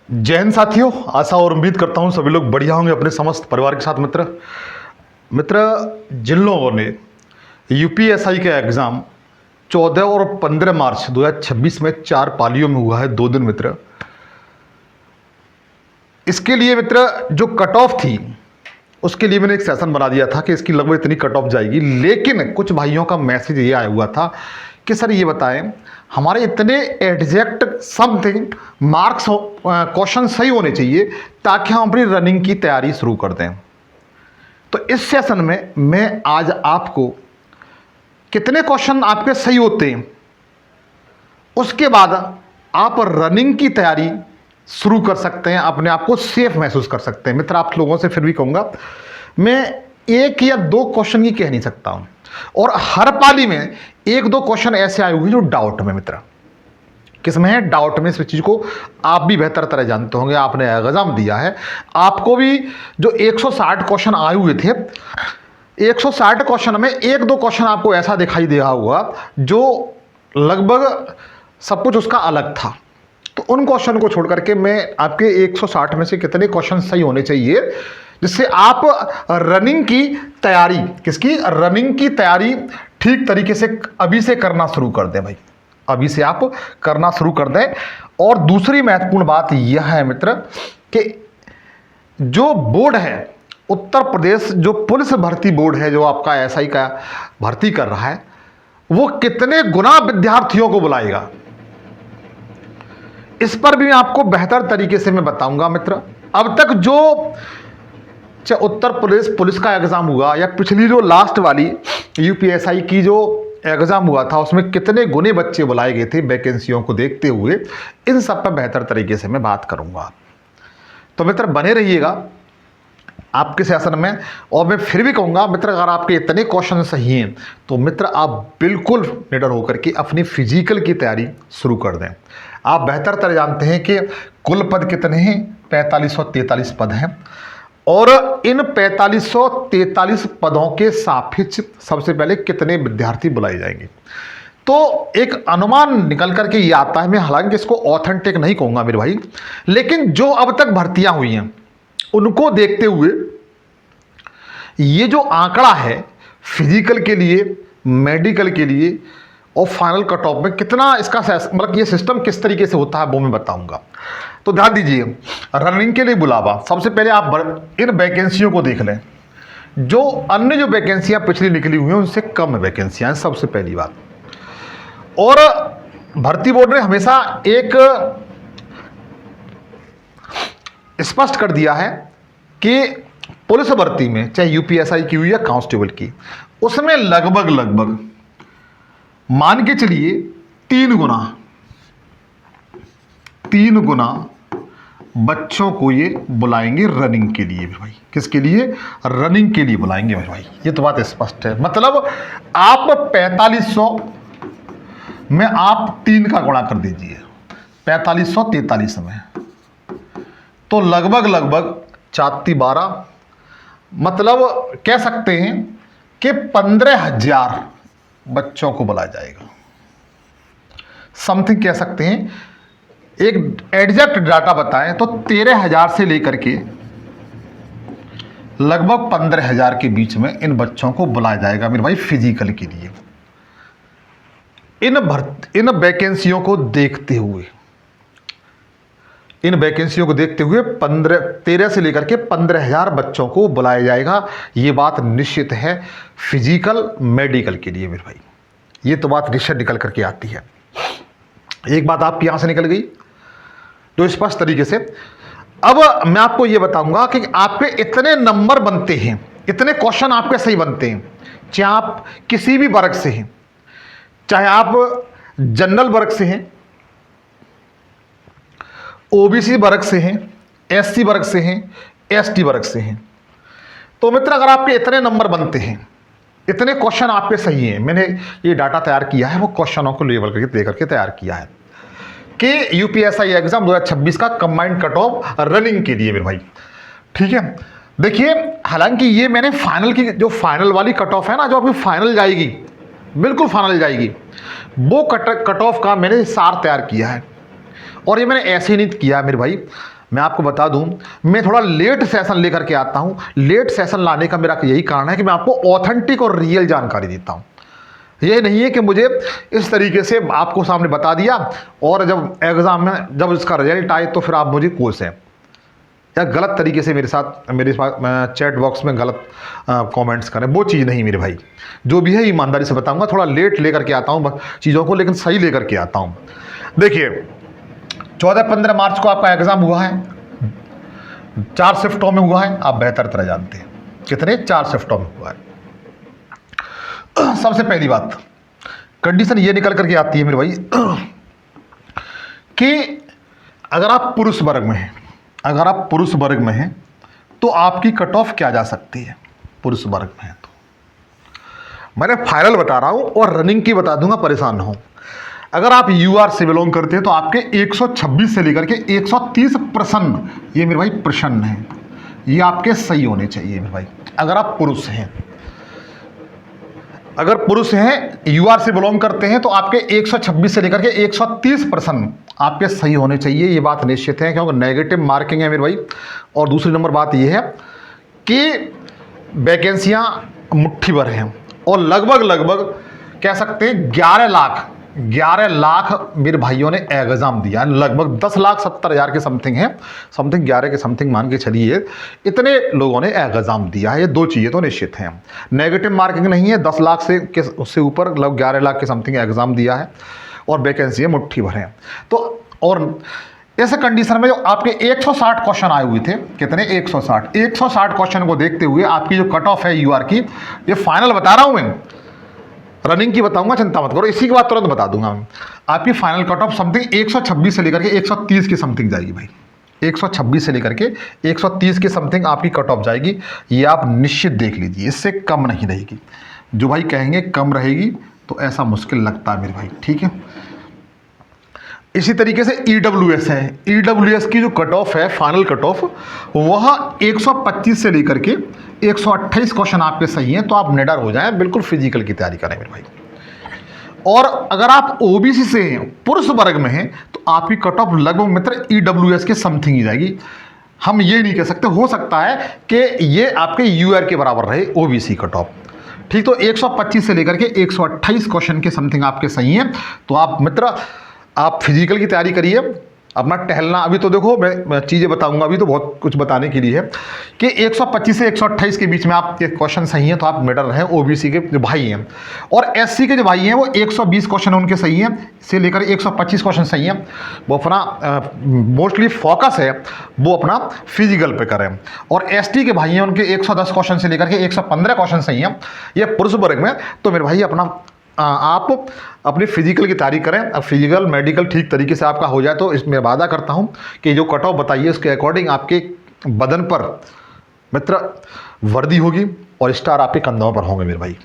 जय हिंद साथियों। आशा और उम्मीद करता हूँ सभी लोग बढ़िया होंगे अपने समस्त परिवार के साथ। मित्र जिन लोगों ने यूपीएसआई का एग्ज़ाम 14 और 15 मार्च 2026 में 4 पालियों में हुआ है, 2 दिन मित्र, इसके लिए मित्र जो कट ऑफ थी उसके लिए मैंने एक सेशन बना दिया था कि इसकी लगभग इतनी कट ऑफ जाएगी। लेकिन कुछ भाइयों का मैसेज ये आया हुआ था कि सर ये बताएं हमारे इतने एग्जैक्ट समथिंग मार्क्स क्वेश्चन सही होने चाहिए ताकि हम अपनी रनिंग की तैयारी शुरू कर दें। तो इस सेशन में मैं आज आपको कितने क्वेश्चन आपके सही होते हैं, उसके बाद आप रनिंग की तैयारी शुरू कर सकते हैं, अपने आप को सेफ महसूस कर सकते हैं। मित्र आप लोगों से फिर भी कहूँगा, मैं एक या दो क्वेश्चन की कह नहीं सकता हूँ, और हर पाली में एक दो क्वेश्चन ऐसे आए हुए जो डाउट में, मित्र किसमें है, डाउट में। इस चीज़ को आप भी बेहतर तरह जानते होंगे, आपने एग्जाम दिया है, आपको भी जो 160 क्वेश्चन आए हुए थे, 160 क्वेश्चन में एक दो क्वेश्चन आपको ऐसा दिखाई दे रहा हुआ जो लगभग सब कुछ उसका अलग था। तो उन क्वेश्चन को छोड़ करके मैं आपके 160 में से कितने क्वेश्चन सही होने चाहिए जिससे आप रनिंग की तैयारी, किसकी, रनिंग की तैयारी ठीक तरीके से अभी से करना शुरू कर दें भाई, अभी से आप करना शुरू कर दें। और दूसरी महत्वपूर्ण बात यह है मित्र कि जो बोर्ड है उत्तर प्रदेश, जो पुलिस भर्ती बोर्ड है, जो आपका एसआई का भर्ती कर रहा है, वो कितने गुना विद्यार्थियों को बुलाएगा, इस पर भी आपको बेहतर तरीके से मैं बताऊंगा। मित्र अब तक जो चाहे उत्तर प्रदेश पुलिस का एग्जाम हुआ या पिछली जो लास्ट वाली यूपीएसआई की जो एग्जाम हुआ था, उसमें कितने गुने बच्चे बुलाए गए थे वैकेंसियों को देखते हुए, इन सब पर बेहतर तरीके से मैं बात करूंगा। तो मित्र बने रहिएगा आपके सेशन में। और मैं फिर भी कहूँगा मित्र, अगर आपके इतने क्वेश्चन सही हैं तो मित्र आप बिल्कुल निडर होकर के अपनी फिजिकल की तैयारी शुरू कर दें। आप बेहतर तरह जानते हैं कि कुल पद कितने हैं, 4543 पद हैं, और इन 4543 पदों के सापेक्ष सबसे पहले कितने विद्यार्थी बुलाए जाएंगे। तो एक अनुमान निकल करके ये आता है, मैं हालांकि इसको ऑथेंटिक नहीं कहूँगा मेरे भाई, लेकिन जो अब तक भर्तियां हुई हैं उनको देखते हुए ये जो आंकड़ा है फिजिकल के लिए, मेडिकल के लिए और फाइनल कट ऑफ में कितना इसका मतलब ये सिस्टम किस तरीके से होता है वो मैं बताऊंगा। तो ध्यान दीजिए, रनिंग के लिए बुलावा, सबसे पहले आप इन वैकेंसियों को देख लें। जो अन्य जो वैकेंसियां पिछली निकली हुई हैं उनसे कम वैकेंसियां, सबसे पहली बात। और भर्ती बोर्ड ने हमेशा एक स्पष्ट कर दिया है कि पुलिस भर्ती में, चाहे यूपीएसआई की हुई या कांस्टेबल की, उसमें लगभग मान के चलिए 3 गुना बच्चों को ये बुलाएंगे रनिंग के लिए भाई। किसके लिए, रनिंग के लिए बुलाएंगे भाई, ये तो बात स्पष्ट है। मतलब आप 4500 में आप 3 का गुणा कर दीजिए, 4543 में, तो लगभग 4×12, मतलब कह सकते हैं कि 15,000 बच्चों को बुलाया जाएगा, समथिंग कह सकते हैं। एक एग्जैक्ट डाटा बताएं तो 13,000 से लेकर के लगभग 15,000 के बीच में इन बच्चों को बुलाया जाएगा मेरे भाई फिजिकल के लिए। इन वैकेंसियों को देखते हुए 13 से लेकर के 15,000 बच्चों को बुलाया जाएगा। ये बात निश्चित है फिजिकल मेडिकल के लिए मेरे भाई, ये तो बात निश्चित निकल करके आती है। एक बात आपकी यहां से निकल गई तो स्पष्ट तरीके से। अब मैं आपको ये बताऊंगा कि आपके इतने नंबर बनते हैं, इतने क्वेश्चन आपके सही बनते हैं, चाहे आप किसी भी वर्ग से हैं, चाहे आप जनरल वर्ग से हैं, ओबीसी वर्ग से हैं, एससी वर्ग से हैं, एसटी वर्ग से हैं। तो मित्र अगर आपके इतने नंबर बनते हैं, इतने क्वेश्चन आपके सही हैं, मैंने ये डाटा तैयार किया है, वो क्वेश्चनों को लेवल करके दे करके तैयार किया है कि यूपीएसआई एग्जाम 2026 का कंबाइंड कट ऑफ रनिंग के लिए मेरे भाई, ठीक है। देखिए हालांकि ये मैंने फाइनल की, जो फाइनल वाली कट ऑफ है ना, जो अभी फाइनल जाएगी, बिल्कुल फाइनल जाएगी, वो कट ऑफ का मैंने सार तैयार किया है। और ये मैंने ऐसे ही नहीं किया मेरे भाई, मैं आपको बता दूं, मैं थोड़ा लेट सेशन लेकर के आता हूं। लेट सेशन लाने का मेरा यही कारण है कि मैं आपको ऑथेंटिक और रियल जानकारी देता हूं। ये नहीं है कि मुझे इस तरीके से आपको सामने बता दिया और जब एग्ज़ाम में जब इसका रिजल्ट आए तो फिर आप मुझे कोसें या गलत तरीके से मेरे चैट बॉक्स में गलत कमेंट्स करें। वो चीज़ नहीं मेरे भाई, जो भी है ईमानदारी से बताऊंगा। थोड़ा लेट लेकर के आता हूँ चीज़ों को, लेकिन सही लेकर के आता हूँ। देखिए 14-15 मार्च को आपका एग्ज़ाम हुआ है, 4 शिफ्टों में हुआ है, आप बेहतर तरह जानते हैं। कितने? 4 शिफ्टों में हुआ है। सबसे पहली बात, कंडीशन ये निकल करके आती है मेरे भाई कि अगर आप पुरुष वर्ग में हैं, अगर आप पुरुष वर्ग में हैं तो आपकी कट ऑफ क्या जा सकती है? पुरुष वर्ग में है तो मैंने फाइनल बता रहा हूं और रनिंग की बता दूंगा, परेशान न हो। अगर आप यूआर से बिलोंग करते हैं तो आपके 126 से लेकर के 130 प्रश्न, ये मेरे भाई प्रश्न है, ये आपके सही होने चाहिए मेरे भाई। अगर आप पुरुष हैं, अगर पुरुष हैं, यूआर से बिलोंग करते हैं तो आपके 126 से लेकर के 130 प्रश्न आपके सही होने चाहिए। ये बात निश्चित है, क्योंकि नेगेटिव मार्किंग है मेरे भाई। और दूसरी नंबर बात ये है कि वैकेंसियां मुट्ठी भर हैं और लगभग कह सकते हैं 11 लाख मेरे भाइयों ने एग्जाम दिया। लगभग 10,70,000 के समथिंग है, समथिंग 11 के समथिंग मान के चलिए, इतने लोगों ने एग्जाम दिया है। ये दो चीज़ें तो निश्चित हैं, नेगेटिव मार्किंग नहीं है। 10 लाख से उससे ऊपर लगभग 11 लाख के समथिंग एग्जाम दिया है और वैकेंसी मुट्ठी भर हैं। तो और ऐसे कंडीशन में जो आपके 160 क्वेश्चन आए हुए थे, कितने? 160 क्वेश्चन को देखते हुए आपकी जो कट ऑफ है यूआर की, ये फाइनल बता रहा हूं मैं, रनिंग की बताऊंगा, चिंता मत करो, इसी के बाद तुरंत बता दूंगा मैं। आपकी फाइनल कट ऑफ समथिंग 126 से लेकर के 130 की समथिंग जाएगी भाई। 126 से लेकर के 130 की समथिंग आपकी कट ऑफ जाएगी। ये आप निश्चित देख लीजिए, इससे कम नहीं रहेगी। जो भाई कहेंगे कम रहेगी तो ऐसा मुश्किल लगता है मेरे भाई, ठीक है। इसी तरीके से ईडब्ल्यूएस है, ईडब्ल्यूएस की जो कट ऑफ है, फाइनल कट ऑफ, वह 125 से लेकर के 128 क्वेश्चन आपके सही हैं तो आप निडर हो जाएं, बिल्कुल फिजिकल की तैयारी करें मेरे भाई। और अगर आप ओबीसी से हैं, पुरुष वर्ग में हैं, तो आपकी कट ऑफ लगभग मित्र ईडब्ल्यूएस के समथिंग ही जाएगी। हम ये नहीं कह सकते, हो सकता है कि ये आपके यूआर के बराबर रहे ओबीसी कट ऑफ, ठीक। तो 125 से लेकर के 128 क्वेश्चन के समथिंग आपके सही हैं तो आप मित्र आप फिजिकल की तैयारी करिए, अपना टहलना। अभी तो देखो मैं चीज़ें बताऊंगा, अभी तो बहुत कुछ बताने के लिए है कि 125 से 128 के बीच में आपके क्वेश्चन सही हैं तो आप मेडल रहे। ओबीसी के जो भाई हैं और एससी के जो भाई हैं वो 120 क्वेश्चन उनके सही हैं से लेकर 125 क्वेश्चन सही हैं। वो अपना मोस्टली फोकस है वो अपना फिजिकल पे करें। और एसटी के भाई हैं उनके 110 क्वेश्चन से लेकर के 115 क्वेश्चन सही हैं, ये पुरुष वर्ग में। तो मेरे भाई अपना आप अपनी फिजिकल की तैयारी करें। अब फिजिकल मेडिकल ठीक तरीके से आपका हो जाए तो इसमें वादा करता हूं कि जो कट ऑफ बताइए उसके अकॉर्डिंग आपके बदन पर मित्र वर्दी होगी और स्टार आपके कंधों पर होंगे मेरे भाई।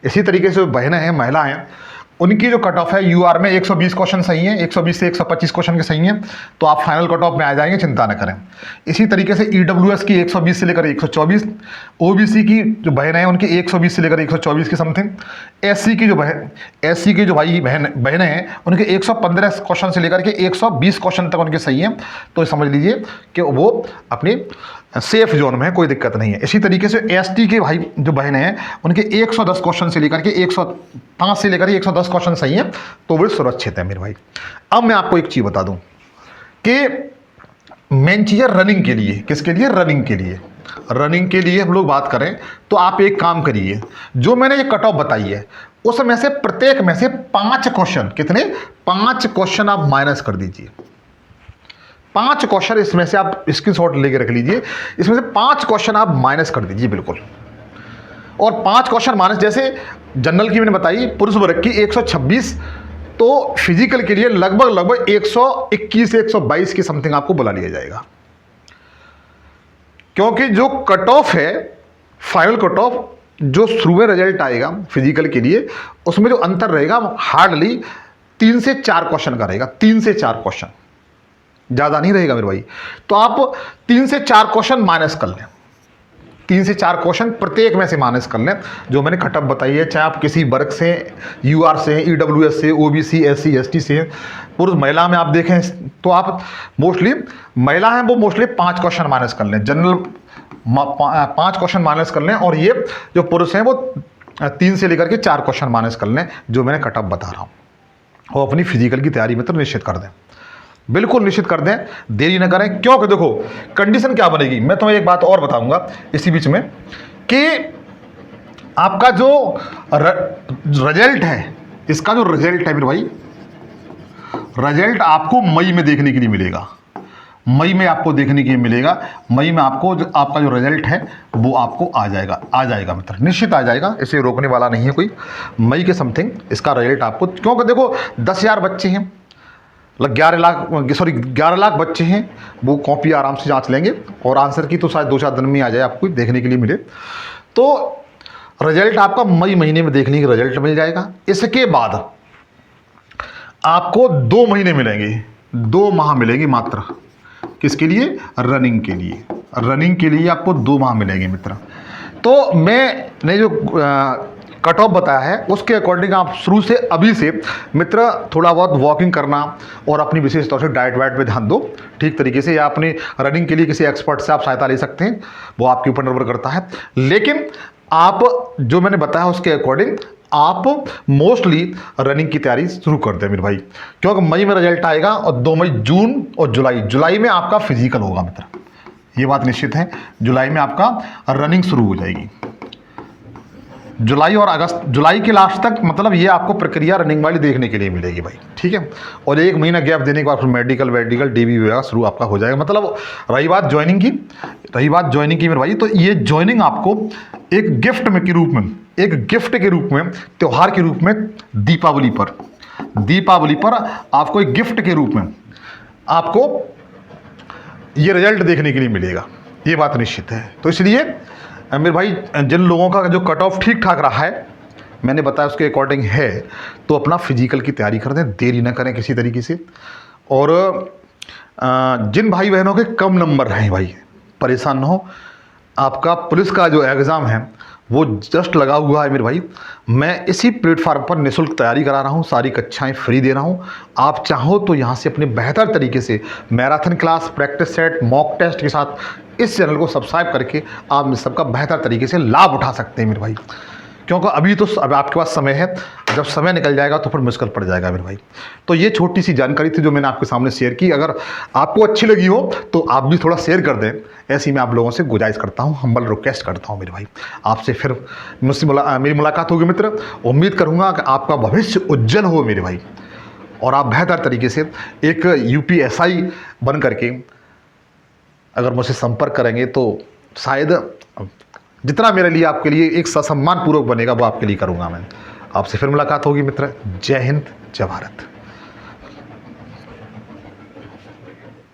इसी तरीके से बहनें हैं, महिला हैं, उनकी जो कट ऑफ है यूआर में 120 क्वेश्चन सही हैं, 120 से 125 क्वेश्चन के सही हैं तो आप फाइनल कट ऑफ में आ जाएंगे, चिंता न करें। इसी तरीके से ईडब्ल्यूएस की 120 से लेकर 124, ओबीसी की जो बहन है उनकी 120 से लेकर 124 की समथिंग, एससी की जो भाई बहनें हैं उनके 115 क्वेश्चन से लेकर के 120 क्वेश्चन तक उनके सही हैं। तो समझ लीजिए कि वो अपनी सेफ जोन में है, कोई दिक्कत नहीं है। इसी तरीके से एसटी के भाई जो बहनें हैं उनके 110 क्वेश्चन से लेकर के 105 से लेकर 110 क्वेश्चन सही हैं तो वो सुरक्षित है मेरे भाई। अब मैं आपको एक चीज़ बता दूं कि मेन चीज़ है रनिंग के लिए। किसके लिए? रनिंग के लिए। रनिंग के लिए हम लोग बात करें तो आप एक काम करिए, जो मैंने ये कट ऑफ बताई है उसमें से प्रत्येक में से 5 क्वेश्चन, कितने? 5 क्वेश्चन आप माइनस कर दीजिए। 5 क्वेश्चन इसमें से आप स्क्रीनशॉट लेके रख लीजिए, इसमें से 5 क्वेश्चन आप माइनस कर दीजिए बिल्कुल। और 5 क्वेश्चन माइनस, जैसे जनरल की मैंने बताई पुरुष वर्ग की 126, तो फिजिकल के लिए लगभग 121 से 122 की समथिंग आपको बुला लिया जाएगा। क्योंकि जो कट ऑफ है, फाइनल कट ऑफ जो शुरू में रिजल्ट आएगा फिजिकल के लिए, उसमें जो अंतर रहेगा हार्डली 3 से 4 क्वेश्चन का रहेगा। 3 से 4 क्वेश्चन, ज़्यादा नहीं रहेगा मेरे भाई। तो आप 3 से 4 क्वेश्चन माइनस कर लें। 3 से 4 क्वेश्चन प्रत्येक में से माइनस कर लें, जो मैंने कटअप बताई है, चाहे आप किसी वर्ग से, यूआर से, ईडब्ल्यूएस से, ओबीसी, एससी, एसटी से, पुरुष महिला में आप देखें तो आप मोस्टली महिला हैं वो मोस्टली 5 क्वेश्चन माइनस कर लें, जनरल 5 क्वेश्चन माइनस कर लें, और ये जो पुरुष हैं वो 3 से लेकर के 4 क्वेश्चन माइनस कर लें, जो मैंने कटअप बता रहा हूँ, और अपनी फिजिकल की तैयारी में तो निश्चित कर दें, बिल्कुल निश्चित कर दें, देरी ना करें। क्योंकि देखो कंडीशन क्या बनेगी, मैं तुम्हें एक बात और बताऊंगा इसी बीच में कि आपका जो रिजल्ट है, इसका जो रिजल्ट है मेरे भाई, रिजल्ट आपको मई में देखने के लिए मिलेगा, मई में आपको देखने के लिए मिलेगा, मई में आपको जो आपका जो रिजल्ट है वो आपको आ जाएगा मित्र, निश्चित आ जाएगा, इसे रोकने वाला नहीं है कोई। मई के समथिंग इसका रिजल्ट आपको, क्योंकि देखो 10,000 बच्चे हैं, 11 लाख बच्चे हैं, वो कॉपी आराम से जांच लेंगे, और आंसर की तो शायद 2-4 दिन में आ जाए, आपको देखने के लिए मिले, तो रिजल्ट आपका मई महीने में देखने का रिजल्ट मिल जाएगा। इसके बाद आपको 2 महीने मिलेंगे, 2 माह मिलेंगे मात्र, किसके लिए, रनिंग के लिए, रनिंग के लिए आपको 2 माह मिलेंगे मित्र। तो मैंने जो कट ऑफ बताया है उसके अकॉर्डिंग आप शुरू से अभी से मित्र थोड़ा बहुत वॉकिंग करना, और अपनी विशेष तौर से डाइट वाइट पे ध्यान दो ठीक तरीके से, या अपनी रनिंग के लिए किसी एक्सपर्ट से आप सहायता ले सकते हैं, वो आपके ऊपर निर्भर करता है। लेकिन आप जो मैंने बताया उसके अकॉर्डिंग आप मोस्टली रनिंग की तैयारी शुरू कर दें मेरे भाई, क्योंकि मई में रिजल्ट आएगा, और 2 मई, जून और जुलाई में आपका फिजिकल होगा मित्र, ये बात निश्चित है। जुलाई में आपका रनिंग शुरू हो जाएगी, जुलाई और अगस्त, जुलाई के लास्ट तक, मतलब ये आपको प्रक्रिया रनिंग वाली देखने के लिए मिलेगी भाई, ठीक है। और 1 महीना गैप देने के बाद फिर मेडिकल डीबी वगैरह शुरू आपका हो जाएगा। मतलब रही बात ज्वाइनिंग की मेरे भाई, तो ये ज्वाइनिंग आपको एक गिफ्ट में के रूप में, एक गिफ्ट के रूप में, त्यौहार के रूप में, दीपावली पर आपको एक गिफ्ट के रूप में आपको ये रिजल्ट देखने के लिए मिलेगा, ये बात निश्चित है। तो इसलिए मेरे भाई जिन लोगों का जो कट ऑफ ठीक ठाक रहा है, मैंने बताया उसके अकॉर्डिंग है, तो अपना फिजिकल की तैयारी कर दें, देरी ना करें किसी तरीके से। और जिन भाई बहनों के कम नंबर हैं भाई, परेशान ना हो, आपका पुलिस का जो एग्ज़ाम है वो जस्ट लगा हुआ है मेरे भाई, मैं इसी प्लेटफार्म पर निःशुल्क तैयारी करा रहा हूँ, सारी कक्षाएं फ्री दे रहा हूँ। आप चाहो तो यहाँ से अपने बेहतर तरीके से marathon class, practice set, mock test के साथ इस चैनल को सब्सक्राइब करके आप इस सबका बेहतर तरीके से लाभ उठा सकते हैं मेरे भाई, क्योंकि अभी तो अब आपके पास समय है, जब समय निकल जाएगा तो फिर मुश्किल पड़ जाएगा मेरे भाई। तो ये छोटी सी जानकारी थी जो मैंने आपके सामने शेयर की, अगर आपको अच्छी लगी हो तो आप भी थोड़ा शेयर कर दें, ऐसी मैं आप लोगों से गुजारिश करता हूँ, हम्बल रिक्वेस्ट करता हूँ मेरे भाई। आपसे फिर मुझसे मेरी मुलाकात होगी मित्र, उम्मीद करूँगा कि आपका भविष्य उज्जवल हो मेरे भाई, और आप बेहतर तरीके से एक यूपीएसआई बन करके अगर मुझसे संपर्क करेंगे तो शायद जितना मेरे लिए आपके लिए एक ससम्मान पूर्वक बनेगा वो आपके लिए करूँगा मैं। आपसे फिर मुलाकात होगी मित्र। जय हिंद, जय भारत।